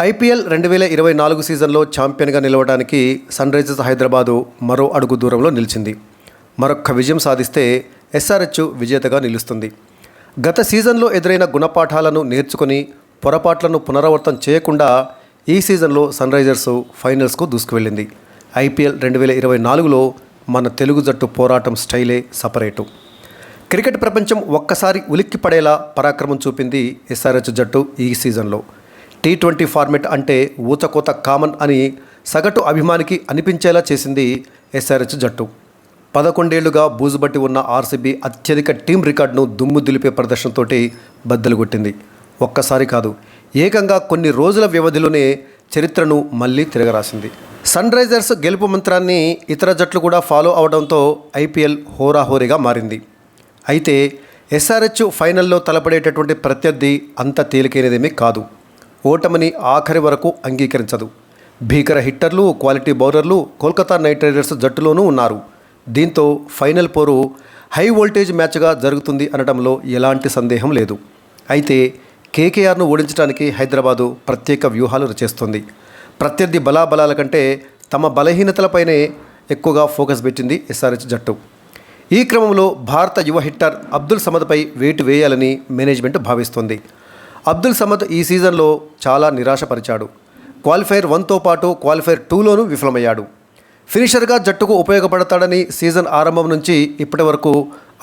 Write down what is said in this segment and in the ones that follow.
IPL 2024 సీజన్లో ఛాంపియన్గా నిలవడానికి Sunrisers Hyderabad మరో అడుగు దూరంలో నిలిచింది. మరొక్క విజయం సాధిస్తే ఎస్ఆర్హెచ్ విజేతగా నిలుస్తుంది. గత సీజన్లో ఎదురైన గుణపాఠాలను నేర్చుకుని పొరపాట్లను పునరావృతం చేయకుండా ఈ సీజన్లో సన్రైజర్స్ ఫైనల్స్కు దూసుకువెళ్ళింది. ఐపీఎల్ 2024లో మన తెలుగు జట్టు పోరాటం స్టైలే సపరేటు. క్రికెట్ ప్రపంచం ఒక్కసారి ఉలిక్కి పడేలా పరాక్రమం చూపింది ఎస్ఆర్హెచ్ జట్టు ఈ సీజన్లో. T20 ఫార్మెట్ అంటే ఊచకోత కామన్ అని సగటు అభిమానికి అనిపించేలా చేసింది ఎస్ఆర్హెచ్ జట్టు. 11 ఏళ్లుగా బూజుబట్టి ఉన్న ఆర్సీబీ అత్యధిక టీం రికార్డును దుమ్ము దులిపే ప్రదర్శనతోటి బద్దలు కొట్టింది. ఒక్కసారి కాదు, ఏకంగా కొన్ని రోజుల వ్యవధిలోనే చరిత్రను మళ్ళీ తిరగరాసింది. సన్ రైజర్స్ గెలుపు మంత్రాన్ని ఇతర జట్లు కూడా ఫాలో అవడంతో ఐపీఎల్ హోరాహోరీగా మారింది. అయితే ఎస్ఆర్హెచ్ ఫైనల్లో తలపడేటటువంటి ప్రత్యర్థి అంత తేలికైనదేమీ కాదు. ఓటమిని ఆఖరి వరకు అంగీకరించదు. భీకర హిట్టర్లు, క్వాలిటీ బౌలర్లు కోల్కతా నైట్ రైడర్స్ జట్టులోనూ ఉన్నారు. దీంతో ఫైనల్ పోరు హై వోల్టేజ్ మ్యాచ్గా జరుగుతుంది అనడంలో ఎలాంటి సందేహం లేదు. అయితే కేకేఆర్ను ఓడించడానికి హైదరాబాదు ప్రత్యేక వ్యూహాలు రచిస్తుంది. ప్రత్యర్థి బలాబలాల కంటే తమ బలహీనతలపైనే ఎక్కువగా ఫోకస్ పెట్టింది ఎస్ఆర్హెచ్ జట్టు. ఈ క్రమంలో భారత యువ హిట్టర్ అబ్దుల్ సమద్పై వేటు వేయాలని మేనేజ్మెంట్ భావిస్తుంది. అబ్దుల్ సమద్ ఈ సీజన్లో చాలా నిరాశపరిచాడు. క్వాలిఫైర్ 1తో పాటు క్వాలిఫైర్ 2లోనూ విఫలమయ్యాడు. ఫినిషర్గా జట్టుకు ఉపయోగపడతాడని సీజన్ ఆరంభం నుంచి ఇప్పటి వరకు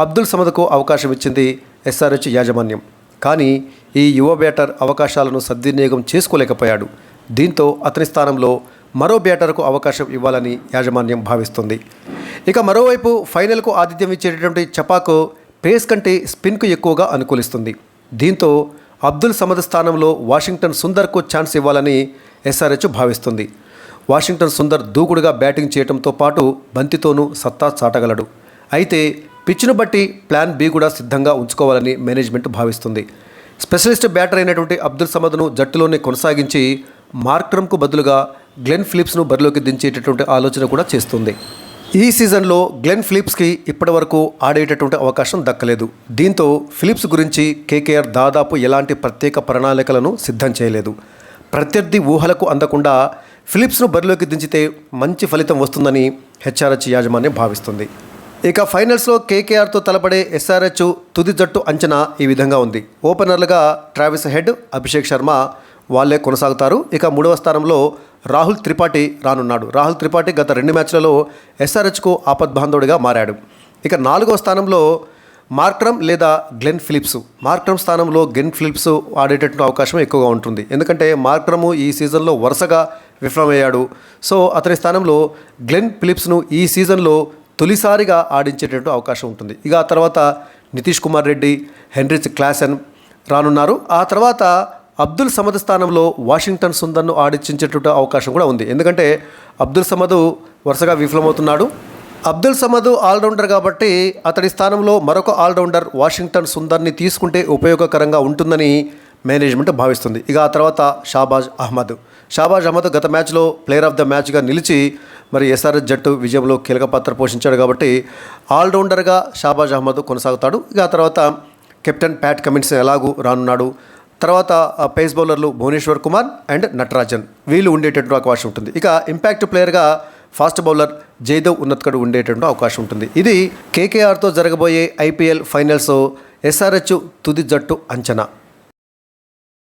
అబ్దుల్ సమద్కు అవకాశం ఇచ్చింది ఎస్ఆర్హెచ్ యాజమాన్యం. కానీ ఈ యువ బ్యాటర్ అవకాశాలను సద్వినియోగం చేసుకోలేకపోయాడు. దీంతో అతని స్థానంలో మరో బ్యాటర్కు అవకాశం ఇవ్వాలని యాజమాన్యం భావిస్తుంది. ఇక మరోవైపు ఫైనల్కు ఆతిథ్యం ఇచ్చేటటువంటి చపాక్ పేస్ కంటే స్పిన్కు ఎక్కువగా అనుకూలిస్తుంది. దీంతో అబ్దుల్ సమద్ స్థానంలో వాషింగ్టన్ సుందర్కు ఛాన్స్ ఇవ్వాలని ఎస్ఆర్హెచ్ భావిస్తుంది. వాషింగ్టన్ సుందర్ దూకుడుగా బ్యాటింగ్ చేయడంతో పాటు బంతితోనూ సత్తా చాటగలడు. అయితే పిచ్ను బట్టి ప్లాన్ బి కూడా సిద్ధంగా ఉంచుకోవాలని మేనేజ్మెంట్ భావిస్తుంది. స్పెషలిస్ట్ బ్యాటర్ అయినటువంటి అబ్దుల్ సమద్ను జట్టులోనే కొనసాగించి మార్క్రమ్కు బదులుగా గ్లెన్ ఫిలిప్స్ను బరిలోకి దించేటటువంటి ఆలోచన కూడా చేస్తుంది. ఈ సీజన్లో గ్లెన్ ఫిలిప్స్కి ఇప్పటివరకు ఆడేటటువంటి అవకాశం దక్కలేదు. దీంతో ఫిలిప్స్ గురించి కేకేఆర్ దాదాపు ఎలాంటి ప్రత్యేక ప్రణాళికలను సిద్ధం చేయలేదు. ప్రత్యర్థి ఊహలకు అందకుండా ఫిలిప్స్ను బరిలోకి దించితే మంచి ఫలితం వస్తుందని హెచ్ఆర్హెచ్ యాజమాన్యం భావిస్తుంది. ఇక ఫైనల్స్లో కేకేఆర్తో తలపడే ఎస్ఆర్హెచ్ తుది జట్టు అంచనా ఈ విధంగా ఉంది. ఓపెనర్లుగా ట్రావిస్ హెడ్, అభిషేక్ శర్మ వాళ్ళే కొనసాగుతారు. ఇక 3వ స్థానంలో రాహుల్ త్రిపాఠి రానున్నాడు. రాహుల్ త్రిపాఠి గత 2 మ్యాచ్లలో ఎస్ఆర్హెచ్కు ఆపద్బాంధవుడిగా మారాడు. ఇక 4వ స్థానంలో మార్క్రమ్ లేదా గ్లెన్ ఫిలిప్స్. మార్క్రమ్ స్థానంలో గ్లెన్ ఫిలిప్స్ ఆడేటటువంటి అవకాశం ఎక్కువగా ఉంటుంది. ఎందుకంటే మార్క్రమ్ ఈ సీజన్లో వరుసగా విఫలమయ్యాడు. సో అతని స్థానంలో గ్లెన్ ఫిలిప్స్ను ఈ సీజన్లో తొలిసారిగా ఆడించేటటువంటి అవకాశం ఉంటుంది. ఇక ఆ తర్వాత నితీష్ కుమార్ రెడ్డి, హెన్రిచ్ క్లాసెన్ రానున్నారు. ఆ తర్వాత అబ్దుల్ సమద్ స్థానంలో వాషింగ్టన్ సుందర్ను ఆడించేటటువంటి అవకాశం కూడా ఉంది. ఎందుకంటే అబ్దుల్ సమద్ వరుసగా విఫలమవుతున్నాడు. అబ్దుల్ సమద్ ఆల్రౌండర్ కాబట్టి అతడి స్థానంలో మరొక ఆల్రౌండర్ వాషింగ్టన్ సుందర్ని తీసుకుంటే ఉపయోగకరంగా ఉంటుందని మేనేజ్మెంట్ భావిస్తుంది. ఇక ఆ తర్వాత షాబాజ్ అహ్మద్ గత మ్యాచ్లో ప్లేయర్ ఆఫ్ ద మ్యాచ్గా నిలిచి మరి ఎస్ఆర్హెచ్ జట్టు విజయంలో కీలక పాత్ర పోషించాడు కాబట్టి ఆల్రౌండర్గా షాబాజ్ అహ్మద్ కొనసాగుతాడు. ఇక ఆ తర్వాత కెప్టెన్ ప్యాట్ కమిన్స్ ఎలాగూ రానున్నాడు. తర్వాత పేస్ బౌలర్లు భువనేశ్వర్ కుమార్ అండ్ నటరాజన్ వీళ్ళు ఉండేటటువంటి అవకాశం ఉంటుంది. ఇక ఇంపాక్ట్ ప్లేయర్గా ఫాస్ట్ బౌలర్ జైదేవ్ ఉన్నత్కడ్ ఉండేటటువంటి అవకాశం ఉంటుంది. ఇది కేకేఆర్తో జరగబోయే ఐపీఎల్ ఫైనల్స్ ఎస్ఆర్హెచ్ తుది జట్టు అంచనా.